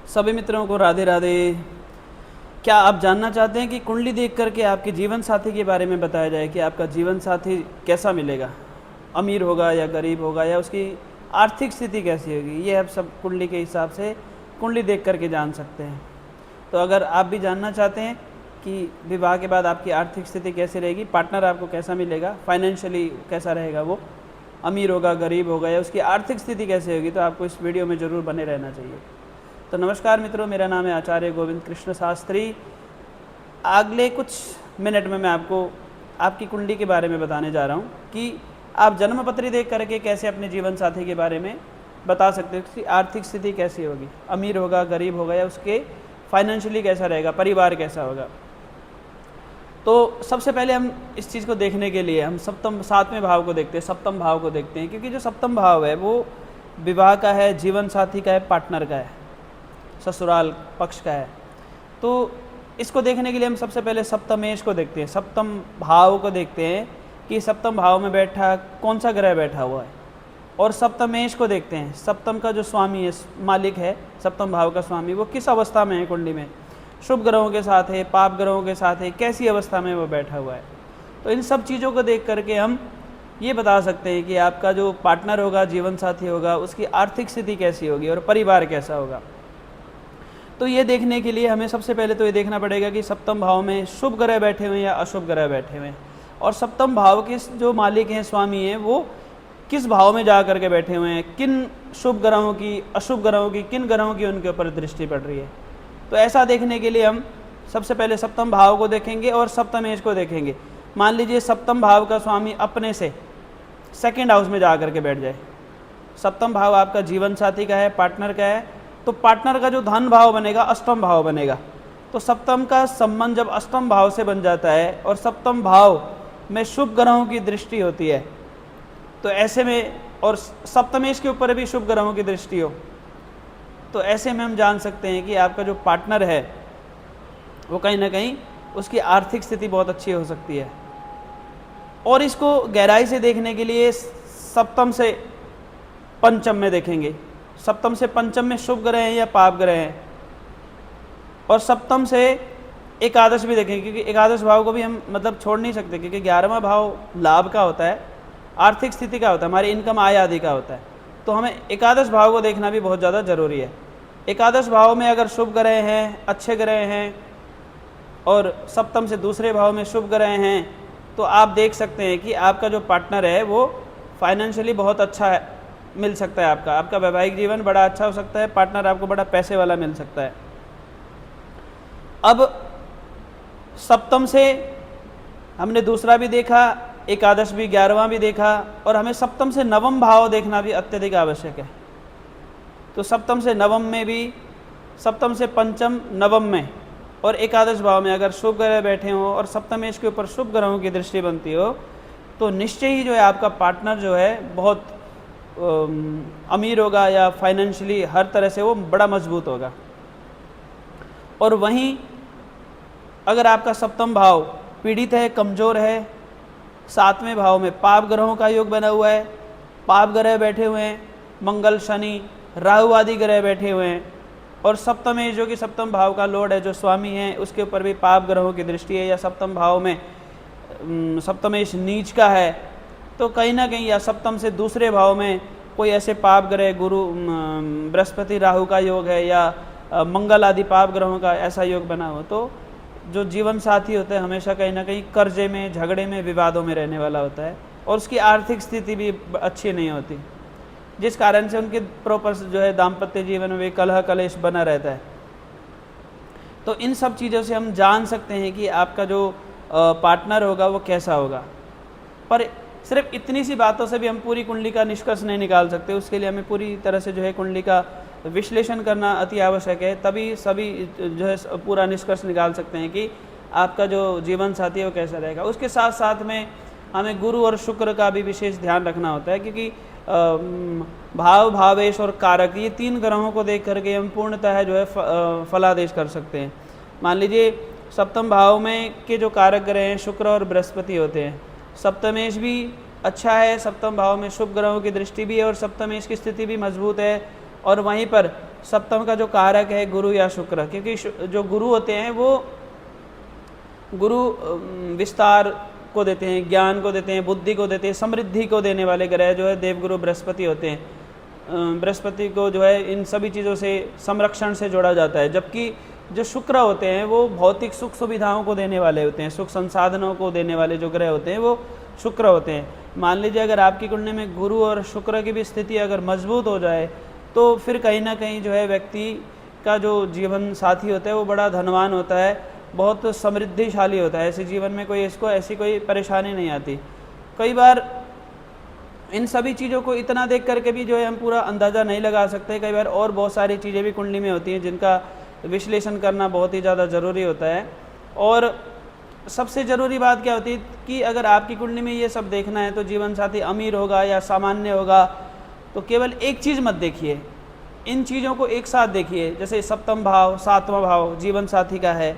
सभी मित्रों को राधे राधे। क्या आप जानना चाहते हैं कि कुंडली देख करके आपके जीवन साथी के बारे में बताया जाए कि आपका जीवन साथी कैसा मिलेगा, अमीर होगा या गरीब होगा या उसकी आर्थिक स्थिति कैसी होगी? ये आप सब कुंडली के हिसाब से कुंडली देख करके जान सकते हैं। तो अगर आप भी जानना चाहते हैं कि विवाह के बाद आपकी आर्थिक स्थिति कैसी रहेगी, पार्टनर आपको कैसा मिलेगा, फाइनेंशियली कैसा रहेगा, वो अमीर होगा गरीब होगा या उसकी आर्थिक स्थिति कैसी होगी, तो आपको इस वीडियो में ज़रूर बने रहना चाहिए। तो नमस्कार मित्रों, मेरा नाम है आचार्य गोविंद कृष्ण शास्त्री। अगले कुछ मिनट में मैं आपको आपकी कुंडली के बारे में बताने जा रहा हूँ कि आप जन्म पत्री देख करके कैसे अपने जीवन साथी के बारे में बता सकते हो कि आर्थिक स्थिति कैसी होगी, अमीर होगा गरीब होगा या उसके फाइनेंशियली कैसा रहेगा, परिवार कैसा होगा। तो सबसे पहले हम इस चीज़ को देखने के लिए हम सातवें भाव को देखते हैं, सप्तम भाव को देखते हैं, क्योंकि जो सप्तम भाव है वो विवाह का है, जीवन साथी का है, पार्टनर का है, ससुराल पक्ष का है। तो इसको देखने के लिए हम सबसे पहले सप्तमेश को देखते हैं, सप्तम भाव को देखते हैं कि सप्तम भाव में बैठा कौन सा ग्रह बैठा हुआ है, और सप्तमेश को देखते हैं, सप्तम का जो स्वामी है, मालिक है, सप्तम भाव का स्वामी, वो किस अवस्था में है कुंडली में, शुभ ग्रहों के साथ है, पाप ग्रहों के साथ है, कैसी अवस्था में वो बैठा हुआ है। तो इन सब चीज़ों को देख करके हम ये बता सकते हैं कि आपका जो पार्टनर होगा, जीवन साथी होगा, उसकी आर्थिक स्थिति कैसी होगी और परिवार कैसा होगा। तो ये देखने के लिए हमें सबसे पहले तो ये देखना पड़ेगा कि सप्तम भाव में शुभ ग्रह बैठे हुए हैं या अशुभ ग्रह बैठे हुए हैं, और सप्तम भाव के जो मालिक हैं, स्वामी हैं, वो किस भाव में जा करके बैठे हुए हैं, किन शुभ ग्रहों की, अशुभ ग्रहों की, किन ग्रहों की उनके ऊपर दृष्टि पड़ रही है। तो ऐसा देखने के लिए हम सबसे पहले सप्तम भाव को देखेंगे और सप्तमेश को देखेंगे। मान लीजिए सप्तम भाव का स्वामी अपने से सेकंड हाउस में जा करके बैठ जाए, सप्तम भाव आपका जीवन साथी का है, पार्टनर का है, तो पार्टनर का जो धन भाव बनेगा अष्टम भाव बनेगा। तो सप्तम का संबंध जब अष्टम भाव से बन जाता है और सप्तम भाव में शुभ ग्रहों की दृष्टि होती है, तो ऐसे में, और सप्तमेश के ऊपर भी शुभ ग्रहों की दृष्टि हो, तो ऐसे में हम जान सकते हैं कि आपका जो पार्टनर है वो कहीं ना कहीं उसकी आर्थिक स्थिति बहुत अच्छी हो सकती है। और इसको गहराई से देखने के लिए सप्तम से पंचम में देखेंगे, सप्तम से पंचम में शुभ ग्रह हैं या पाप ग्रह हैं, और सप्तम से एकादश भी देखेंगे, क्योंकि एकादश भाव को भी हम मतलब छोड़ नहीं सकते, क्योंकि 11वां भाव लाभ का होता है, आर्थिक स्थिति का होता है, हमारी इनकम आय आदि का होता है। तो हमें एकादश भाव को देखना भी बहुत ज़्यादा ज़रूरी है। एकादश भाव में अगर शुभ ग्रह हैं, अच्छे ग्रह हैं, और सप्तम से दूसरे भाव में शुभ ग्रह हैं, तो आप देख सकते हैं कि आपका जो पार्टनर है वो फाइनेंशियली बहुत अच्छा है, मिल सकता है, आपका वैवाहिक जीवन बड़ा अच्छा हो सकता है, पार्टनर आपको बड़ा पैसे वाला मिल सकता है। अब सप्तम से हमने दूसरा भी देखा, एकादश भी, 11वां भी देखा, और हमें सप्तम से नवम भाव देखना भी अत्यधिक आवश्यक है। तो सप्तम से नवम में भी, सप्तम से पंचम नवम में और एकादश भाव में अगर शुभ ग्रह बैठे हों और सप्तमेश के ऊपर शुभ ग्रहों की दृष्टि बनती हो, तो निश्चय ही जो है आपका पार्टनर जो है बहुत अमीर होगा या फाइनेंशियली हर तरह से वो बड़ा मजबूत होगा। और वहीं अगर आपका सप्तम भाव पीड़ित है, कमज़ोर है, सातवें भाव में पाप ग्रहों का योग बना हुआ है, पाप ग्रह बैठे हुए हैं, मंगल शनि राहु आदि ग्रह बैठे हुए हैं, और सप्तमेश जो कि सप्तम भाव का लॉर्ड है, जो स्वामी है, उसके ऊपर भी पाप ग्रहों की दृष्टि है, या सप्तम भाव में सप्तमेश नीच का है, तो कहीं ना कहीं, या सप्तम से दूसरे भाव में कोई ऐसे पाप ग्रह, गुरु बृहस्पति राहु का योग है, या मंगल आदि पाप ग्रहों का ऐसा योग बना हो, तो जो जीवन साथी होता है हमेशा कहीं ना कहीं कर्जे में, झगड़े में, विवादों में रहने वाला होता है, और उसकी आर्थिक स्थिति भी अच्छी नहीं होती, जिस कारण से उनके प्रॉपर जो है दाम्पत्य जीवन में कलह कलेश बना रहता है। तो इन सब चीज़ों से हम जान सकते हैं कि आपका जो पार्टनर होगा वो कैसा होगा। पर सिर्फ इतनी सी बातों से भी हम पूरी कुंडली का निष्कर्ष नहीं निकाल सकते, उसके लिए हमें पूरी तरह से जो है कुंडली का विश्लेषण करना अति आवश्यक है, तभी सभी जो है पूरा निष्कर्ष निकाल सकते हैं कि आपका जो जीवन साथी है वो कैसा रहेगा। उसके साथ साथ में हमें गुरु और शुक्र का भी विशेष ध्यान रखना होता है, क्योंकि भाव, भावेश और कारक, ये तीन ग्रहों को देख करके हम पूर्णतः जो है फलादेश कर सकते हैं। मान लीजिए सप्तम भाव में के जो कारक ग्रह हैं शुक्र और बृहस्पति होते हैं, सप्तमेश भी अच्छा है, सप्तम भाव में शुभ ग्रहों की दृष्टि भी है और सप्तमेश की स्थिति भी मजबूत है, और वहीं पर सप्तम का जो कारक है गुरु या शुक्र, क्योंकि जो गुरु होते हैं वो गुरु विस्तार को देते हैं, ज्ञान को देते हैं, बुद्धि को देते हैं, समृद्धि को देने वाले ग्रह जो है देवगुरु बृहस्पति होते हैं। बृहस्पति को जो है इन सभी चीज़ों से संरक्षण से जोड़ा जाता है, जबकि जो शुक्र होते हैं वो भौतिक सुख सुविधाओं को देने वाले होते हैं, सुख संसाधनों को देने वाले जो ग्रह होते हैं वो शुक्र होते हैं। मान लीजिए अगर आपकी कुंडली में गुरु और शुक्र की भी स्थिति अगर मजबूत हो जाए तो फिर कहीं ना कहीं जो है व्यक्ति का जो जीवन साथी होता है वो बड़ा धनवान होता है, बहुत समृद्धिशाली होता है, ऐसे जीवन में कोई इसको ऐसी कोई परेशानी नहीं आती। कई बार इन सभी चीज़ों को इतना देख करके भी जो है हम पूरा अंदाज़ा नहीं लगा सकते, कई बार और बहुत सारी चीज़ें भी कुंडली में होती हैं जिनका विश्लेषण करना बहुत ही ज़्यादा ज़रूरी होता है। और सबसे ज़रूरी बात क्या होती है कि अगर आपकी कुंडली में ये सब देखना है तो जीवन साथी अमीर होगा या सामान्य होगा, तो केवल एक चीज़ मत देखिए, इन चीज़ों को एक साथ देखिए। जैसे सप्तम भाव, सातवां भाव जीवन साथी का है,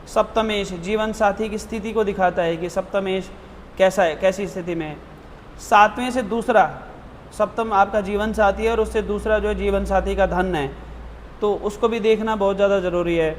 सप्तमेश जीवन साथी की स्थिति को दिखाता है कि सप्तमेश कैसा है, कैसी स्थिति में है। सातवें से दूसरा, सप्तम आपका जीवन साथी है और उससे दूसरा जो है जीवन साथी का धन है, तो उसको भी देखना बहुत ज़्यादा ज़रूरी है।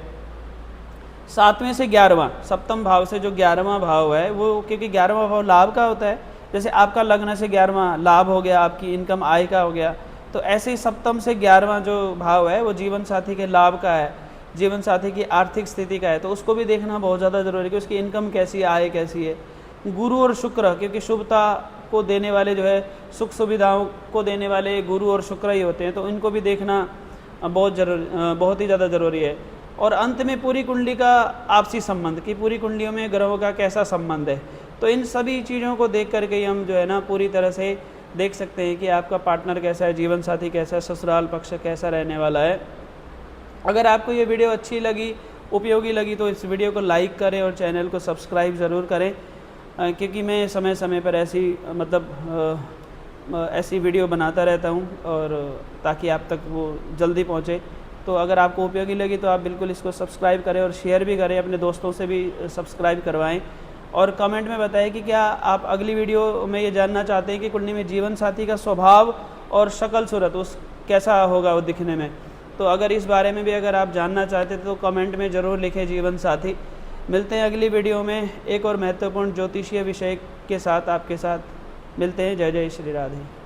सातवें से 11वां, सप्तम भाव से जो 11वां भाव है वो, क्योंकि 11वां भाव लाभ का होता है, जैसे आपका लग्न से 11वां लाभ हो गया, आपकी इनकम आय का हो गया, तो ऐसे ही सप्तम से 11वां जो भाव है वो जीवन साथी के लाभ का है, जीवन साथी की आर्थिक स्थिति का है, तो उसको भी देखना बहुत ज़्यादा ज़रूरी है कि उसकी इनकम कैसी है, आय कैसी है। गुरु और शुक्र, क्योंकि शुभता को देने वाले जो है, सुख सुविधाओं को देने वाले गुरु और शुक्र ही होते हैं, तो इनको भी देखना बहुत ही ज़्यादा ज़रूरी है। और अंत में पूरी कुंडली का आपसी संबंध, कि पूरी कुंडलियों में ग्रहों का कैसा संबंध है, तो इन सभी चीज़ों को देख करके ही हम जो है ना पूरी तरह से देख सकते हैं कि आपका पार्टनर कैसा है, जीवन साथी कैसा है, ससुराल पक्ष कैसा रहने वाला है। अगर आपको ये वीडियो अच्छी लगी, उपयोगी लगी, तो इस वीडियो को लाइक करें और चैनल को सब्सक्राइब ज़रूर करें, क्योंकि मैं समय समय पर ऐसी वीडियो बनाता रहता हूँ, और ताकि आप तक वो जल्दी पहुँचे। तो अगर आपको उपयोगी लगी तो आप बिल्कुल इसको सब्सक्राइब करें और शेयर भी करें, अपने दोस्तों से भी सब्सक्राइब करवाएं, और कमेंट में बताएं कि क्या आप अगली वीडियो में ये जानना चाहते हैं कि कुंडली में जीवन साथी का स्वभाव और शक्ल सूरत उस कैसा होगा वो दिखने में। तो अगर इस बारे में भी अगर आप जानना चाहते तो कमेंट में ज़रूर लिखें जीवन साथी। मिलते हैं अगली वीडियो में एक और महत्वपूर्ण ज्योतिषीय विषय के साथ, आपके साथ मिलते हैं। जय जय श्री राधे।